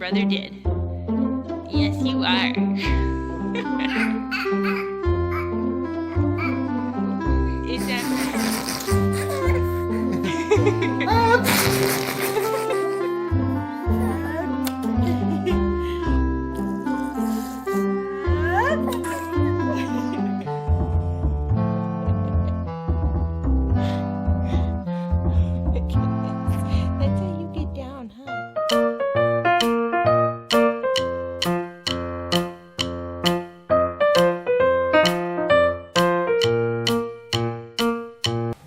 brother did. Yes, you are. Is that That's how you get down, huh?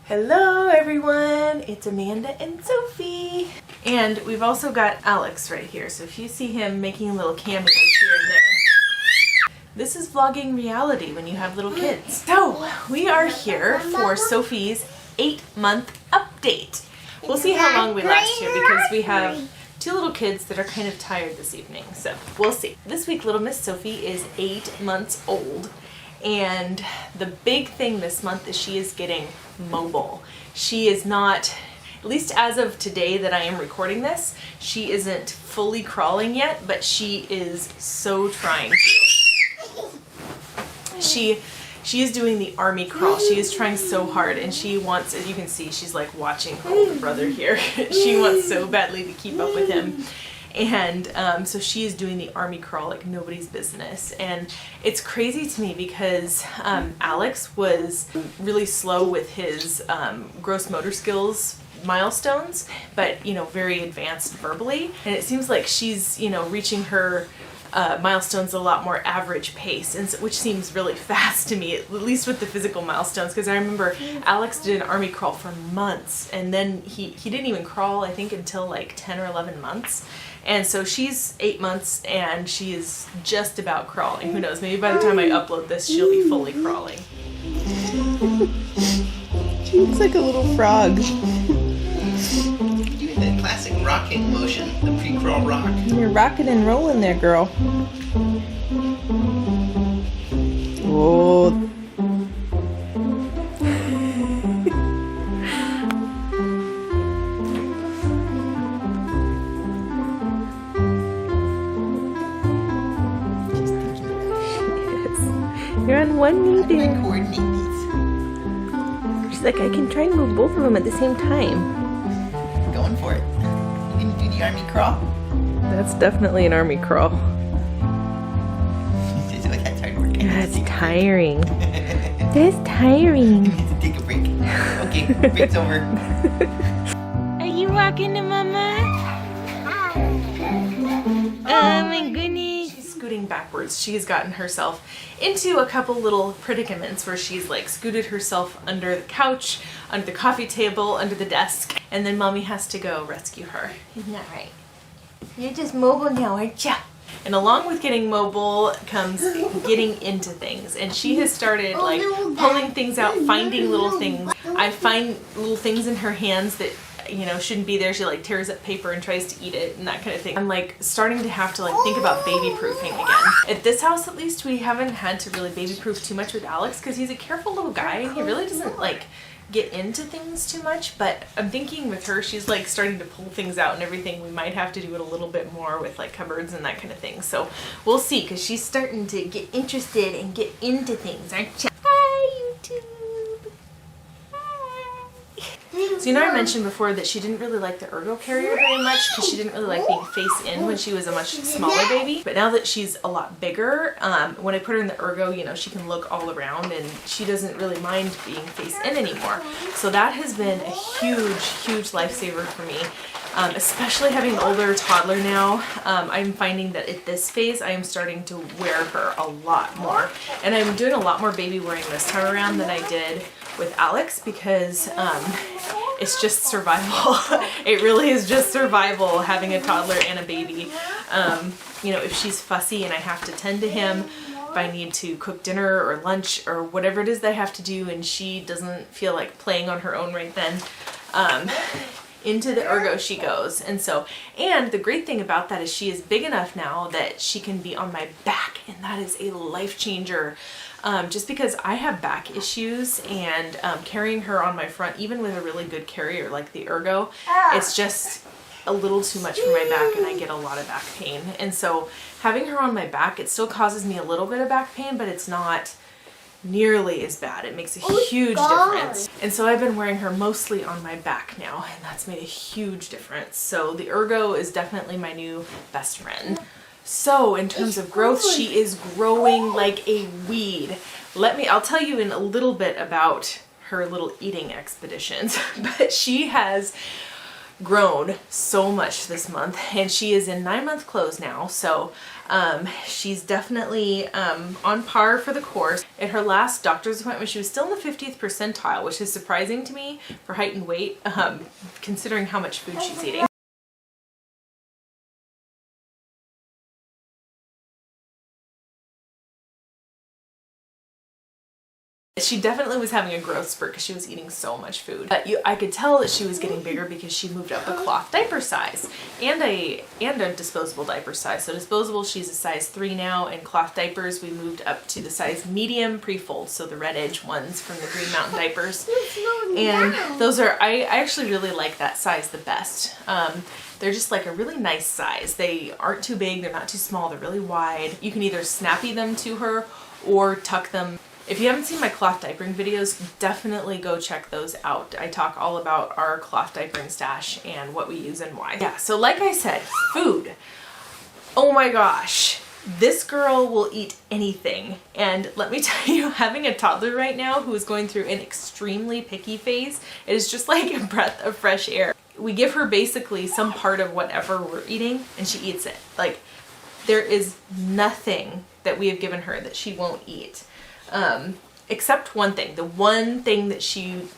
Hello everyone, it's Amanda and Sophie. And we've also got Alex right here, so if you see him making little cameos here and there, this is vlogging reality when you have little kids. So we are here for Sophie's 8-month update. We'll see how long we last here because we have 2 little kids that are kind of tired this evening, so we'll see. This week little Miss Sophie is 8 months old, and the big thing this month is she is getting mobile. She is not, at least as of today that I am recording this, she isn't fully crawling yet, but she is so trying to. She is doing the army crawl. She is trying so hard, and she wants, as you can see, she's like watching her older brother here. She wants so badly to keep up with him. And so she is doing the army crawl like nobody's business. And it's crazy to me because Alex was really slow with his gross motor skills milestones, but, you know, very advanced verbally. And it seems like she's, you know, reaching her milestones a lot more average pace, and so, which seems really fast to me, at least with the physical milestones, because I remember Alex did an army crawl for months, and then he didn't even crawl, I think, until like 10 or 11 months. And so she's 8 months and she is just about crawling. Who knows, maybe by the time I upload this she'll be fully crawling. She looks like a little frog. Doing the classic rocking motion, the pre-crawl rock. You're rocking and rolling there, girl. Oh. You're on one knee How do I there. coordinate these? She's like, I can try and move both of them at the same time. Going for it. You gonna do the army crawl? That's definitely an army crawl. It's like that's hard work. That's tiring. That's tiring. I need to take a break. Okay, break's over. Are you rocking the mama? Oh my goodness. She's scooting backwards. She has gotten herself into a couple little predicaments where she's like scooted herself under the couch, under the coffee table, under the desk, and then mommy has to go rescue her. Isn't that right? You're just mobile now, aren't ya? And along with getting mobile comes getting into things. And she has started like pulling things out, finding little things. I find little things in her hands that, you know, shouldn't be there. She like tears up paper and tries to eat it and that kind of thing. I'm like starting to have to like think about baby proofing again. At this house at least we haven't had to really baby proof too much with Alex because he's a careful little guy and he really doesn't like get into things too much, but I'm thinking with her she's like starting to pull things out and everything. We might have to do it a little bit more with like cupboards and that kind of thing. So we'll see, because she's starting to get interested and get into things, aren't you? Hi YouTube! So you know I mentioned before that she didn't really like the ergo carrier very much because she didn't really like being face in when she was a much smaller baby. But now that she's a lot bigger, when I put her in the ergo, you know, she can look all around and she doesn't really mind being face in anymore. So that has been a huge, huge lifesaver for me. Especially having an older toddler now, I'm finding that at this phase I am starting to wear her a lot more. And I'm doing a lot more baby wearing this time around than I did with Alex because it's just survival. It really is just survival having a toddler and a baby. You know, if she's fussy and I have to tend to him, if I need to cook dinner or lunch or whatever it is that I have to do and she doesn't feel like playing on her own right then, into the ergo she goes. And the great thing about that is she is big enough now that she can be on my back, and that is a life changer. Just because I have back issues and carrying her on my front, even with a really good carrier like the ergo, it's just a little too much for my back and I get a lot of back pain. And so having her on my back, it still causes me a little bit of back pain, but it's not nearly as bad. It makes a huge difference. And so I've been wearing her mostly on my back now, and that's made a huge difference. So the ergo is definitely my new best friend. So in terms of growth, she is growing like a weed. I'll tell you in a little bit about her little eating expeditions, but she has grown so much this month, and she is in 9-month clothes now. So she's definitely on par for the course. At her last doctor's appointment, she was still in the 50th percentile, which is surprising to me for height and weight, considering how much food she's eating. She definitely was having a growth spurt because she was eating so much food. I could tell that she was getting bigger because she moved up a cloth diaper size and a disposable diaper size. So disposable, she's a size 3 now, and cloth diapers, we moved up to the size medium pre-fold, so the red edge ones from the Green Mountain diapers. And those are, I actually really like that size the best. They're just like a really nice size. They aren't too big, they're not too small, they're really wide. You can either snappy them to her or tuck them. If you haven't seen my cloth diapering videos, definitely go check those out. I talk all about our cloth diapering stash and what we use and why. Yeah, so like I said, food. Oh my gosh, this girl will eat anything. And let me tell you, having a toddler right now who is going through an extremely picky phase, it is just like a breath of fresh air. We give her basically some part of whatever we're eating and she eats it. Like, there is nothing that we have given her that she won't eat. Except one thing. The one thing that she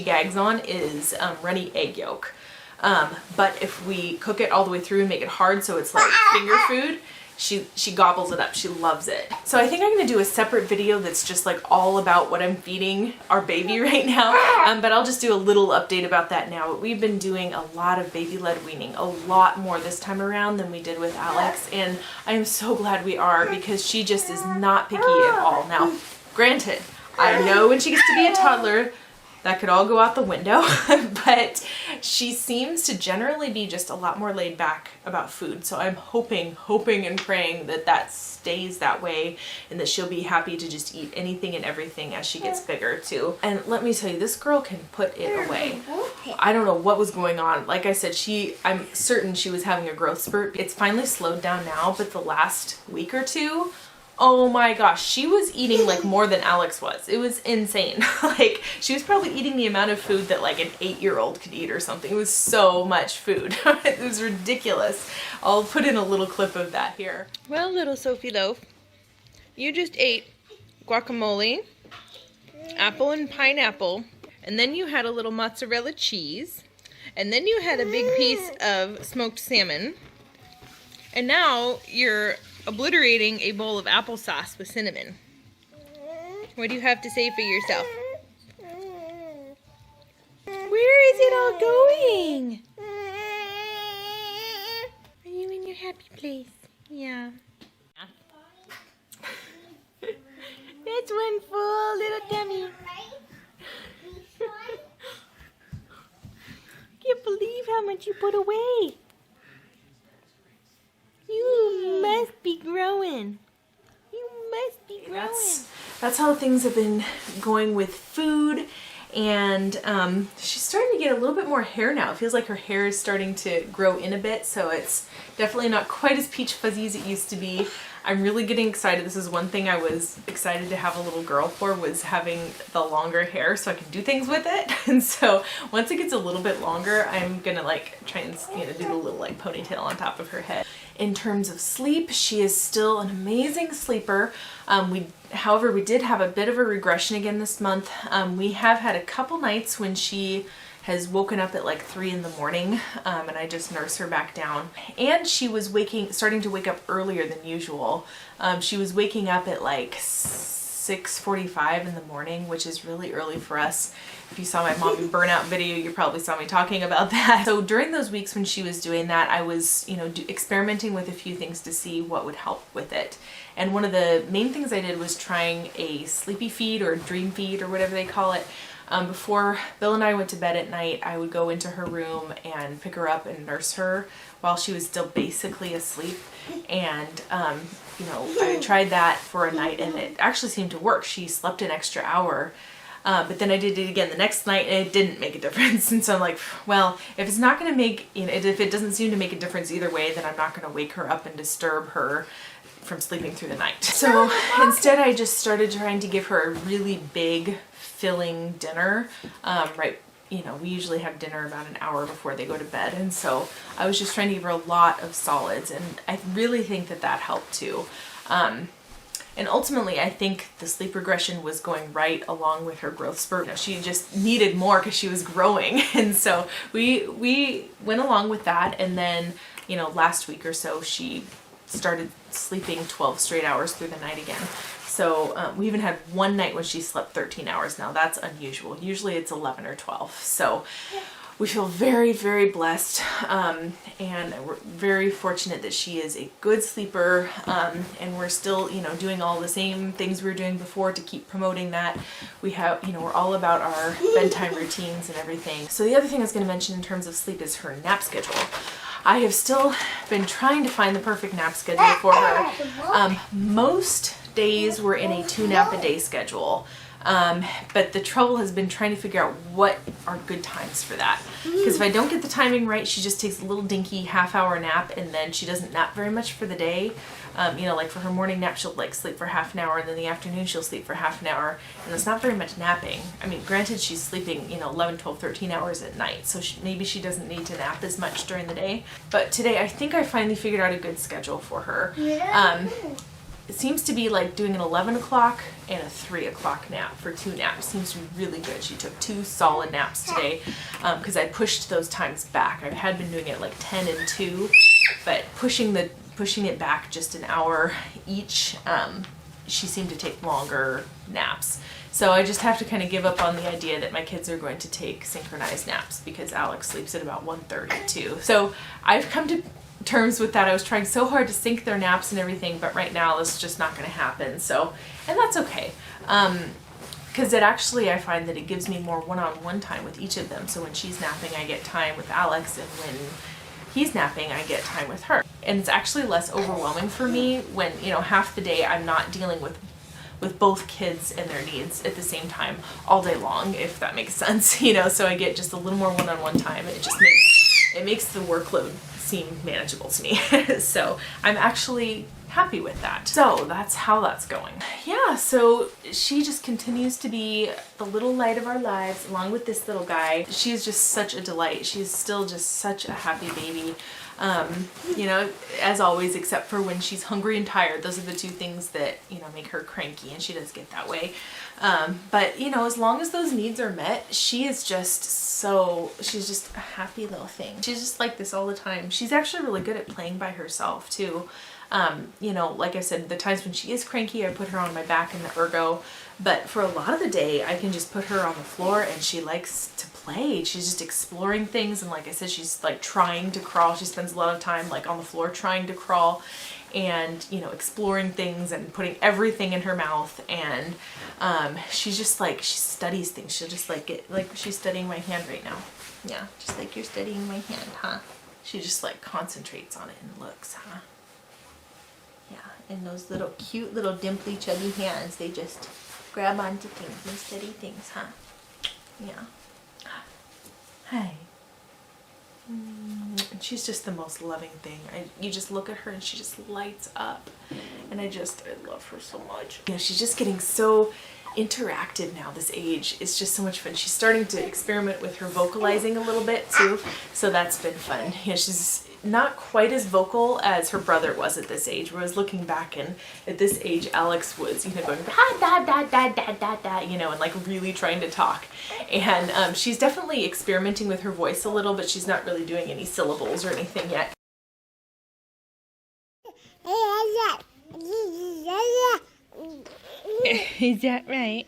gags on is runny egg yolk. But if we cook it all the way through and make it hard so it's like finger food, she gobbles it up. She loves it. So I think I'm going to do a separate video that's just like all about what I'm feeding our baby right now. But I'll just do a little update about that now. We've been doing a lot of baby-led weaning, a lot more this time around than we did with Alex. And I am so glad we are, because she just is not picky at all. Now, granted, I know when she gets to be a toddler, that could all go out the window, but she seems to generally be just a lot more laid back about food. So I'm hoping and praying that that stays that way and that she'll be happy to just eat anything and everything as she gets bigger too. And let me tell you, this girl can put it away. I don't know what was going on. Like I said, I'm certain she was having a growth spurt. It's finally slowed down now, but the last week or two, oh my gosh, she was eating like more than Alex was. It was insane. Like, she was probably eating the amount of food that like an 8-year-old could eat or something. It was so much food. It was ridiculous. I'll put in a little clip of that here. Well, little Sophie loaf, you just ate guacamole, apple and pineapple, and then you had a little mozzarella cheese, and then you had a big piece of smoked salmon, and now you're obliterating a bowl of applesauce with cinnamon. What do you have to say for yourself? Where is it all going? Are you in your happy place? Yeah. That's one full little tummy. Can't believe how much you put away. You must be growing. You must be growing. That's how things have been going with food. And she's starting to get a little bit more hair now. It feels like her hair is starting to grow in a bit, so it's definitely not quite as peach fuzzy as it used to be. I'm really getting excited. This is one thing I was excited to have a little girl for, was having the longer hair so I can do things with it. And so once it gets a little bit longer, I'm gonna like try and do the little like ponytail on top of her head. In terms of sleep, she is still an amazing sleeper. However, we did have a bit of a regression again this month. We have had a couple nights when she has woken up at like 3 in the morning, and I just nurse her back down. And she was starting to wake up earlier than usual. She was waking up at like 6:45 in the morning, which is really early for us. If you saw my mommy burnout video, you probably saw me talking about that. So during those weeks when she was doing that, I was, experimenting with a few things to see what would help with it. And one of the main things I did was trying a sleepy feed or a dream feed or whatever they call it. Before Bill and I went to bed at night, I would go into her room and pick her up and nurse her while she was still basically asleep. And, you know, I tried that for a night and it actually seemed to work. She slept an extra hour. But then I did it again the next night and it didn't make a difference. And so I'm like, well, if it's not going to make, you know, if it doesn't seem to make a difference either way, then I'm not going to wake her up and disturb her from sleeping through the night. So instead I just started trying to give her a really big filling dinner, right, you know, we usually have dinner about an hour before they go to bed, and so I was just trying to give her a lot of solids, and I really think that that helped too. And ultimately, I think the sleep regression was going right along with her growth spurt. You know, she just needed more because she was growing, and so we went along with that. And then, you know, last week or so, she started sleeping 12 straight hours through the night again. So we even had one night when she slept 13 hours. Now that's unusual. Usually it's 11 or 12. So we feel very, very blessed, and we're very fortunate that she is a good sleeper, and we're still, you know, doing all the same things we were doing before to keep promoting that. We have, you know, we're all about our bedtime routines and everything. So the other thing I was going to mention in terms of sleep is her nap schedule. I have still been trying to find the perfect nap schedule for her. Most days we're in a 2-nap-a-day schedule. But the trouble has been trying to figure out what are good times for that. Because if I don't get the timing right, she just takes a little dinky half-hour nap and then she doesn't nap very much for the day. You know, like for her morning nap, she'll like sleep for half an hour, and then in the afternoon she'll sleep for half an hour, and that's not very much napping. I mean, granted, she's sleeping, you know, 11, 12, 13 hours at night, so maybe she doesn't need to nap as much during the day. But today, I think I finally figured out a good schedule for her. It seems to be like doing an 11 o'clock and a 3 o'clock nap for 2 naps. Seems to be really good. She took 2 solid naps today because I pushed those times back. I had been doing it like 10 and 2, but pushing it back just an hour each, she seemed to take longer naps. So I just have to kind of give up on the idea that my kids are going to take synchronized naps because Alex sleeps at about 1:30 too. So I've come to terms with that. I was trying so hard to sync their naps and everything, but right now it's just not going to happen. So, and that's okay. Because it actually, I find that it gives me more one-on-one time with each of them. So when she's napping, I get time with Alex, and when he's napping, I get time with her. And it's actually less overwhelming for me when, you know, half the day I'm not dealing with both kids and their needs at the same time all day long, if that makes sense, you know. So I get just a little more one-on-one time, and it just makes the workload seem manageable to me. So I'm actually happy with that. So that's how that's going. Yeah, so she just continues to be the little light of our lives along with this little guy. She's just such a delight. She's still just such a happy baby. You know, as always, except for when she's hungry and tired. Those are the two things that, you know, make her cranky, and she does get that way. But, you know, as long as those needs are met, she is just she's just a happy little thing. She's just like this all the time. She's actually really good at playing by herself too. You know, like I said, the times when she is cranky, I put her on my back in the ergo, but for a lot of the day, I can just put her on the floor and she likes to play. She's just exploring things, and like I said, she's like trying to crawl. She spends a lot of time like on the floor trying to crawl and, you know, exploring things and putting everything in her mouth, and she's just like, she studies things. She'll just like get, like she's studying my hand right now. Yeah, just like you're studying my hand, huh? She just like concentrates on it and looks, huh? Yeah, and those little cute little dimply chubby hands, they just grab onto things and study things, huh? Yeah. Hi. And she's just the most loving thing. You just look at her and she just lights up, and I love her so much. You know, she's just getting so interactive now, this age. It's just so much fun. She's starting to experiment with her vocalizing a little bit too, so that's been fun. You know, she's not quite as vocal as her brother was at this age. Where I was looking back, and at this age Alex was, you know, going ha da da da da da da, you know, and like really trying to talk. And she's definitely experimenting with her voice a little, but she's not really doing any syllables or anything yet. Is that right?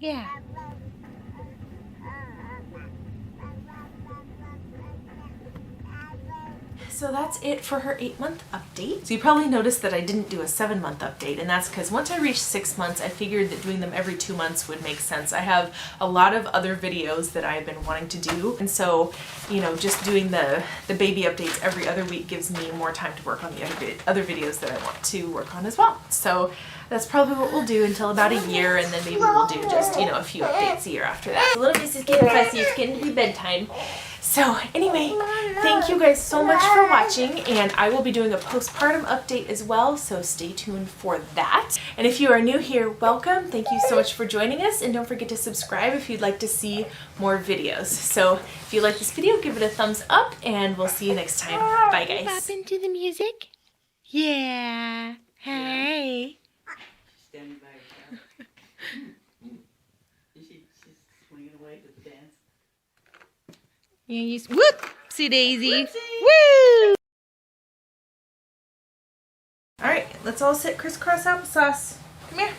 Yeah. So that's it for her 8-month update. So you probably noticed that I didn't do a 7-month update, and that's because once I reached 6 months, I figured that doing them every 2 months would make sense. I have a lot of other videos that I've been wanting to do, and so, you know, just doing the baby updates every other week gives me more time to work on the other videos that I want to work on as well. So that's probably what we'll do until about a year, and then maybe we'll do just, you know, a few updates a year after that. The little piece is getting fussy, it's getting to be bedtime. So anyway, thank you guys so much for watching, and I will be doing a postpartum update as well, so stay tuned for that. And if you are new here, welcome. Thank you so much for joining us, and don't forget to subscribe if you'd like to see more videos. So if you like this video, give it a thumbs up, and we'll see you next time. Bye guys. Pop into the music? Yeah. Hey. Standing by herself. She's swinging away to the dance. Yeah, you whoopsie daisy. Woo! All right, let's all sit crisscross applesauce. Come here.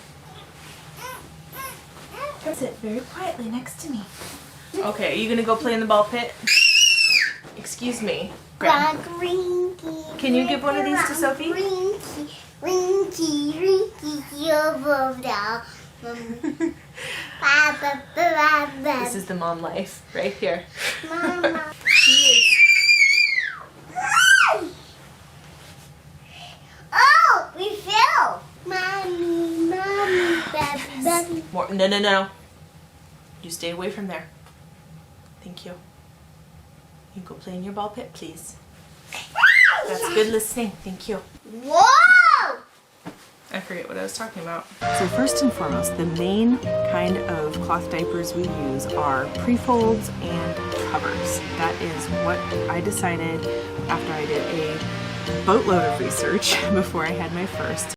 Come sit very quietly next to me. Okay, are you gonna go play in the ball pit? Excuse me. Grab. Can you give one of these to Sophie? This is the mom life right here. Mama. She is. Oh, we fell. Mommy, baby. More. No, no, no. You stay away from there. Thank you. You go play in your ball pit, please. That's good listening. Thank you. Whoa! I forget what I was talking about. So first and foremost, the main kind of cloth diapers we use are pre-folds and covers. That is what I decided after I did a boatload of research before I had my first.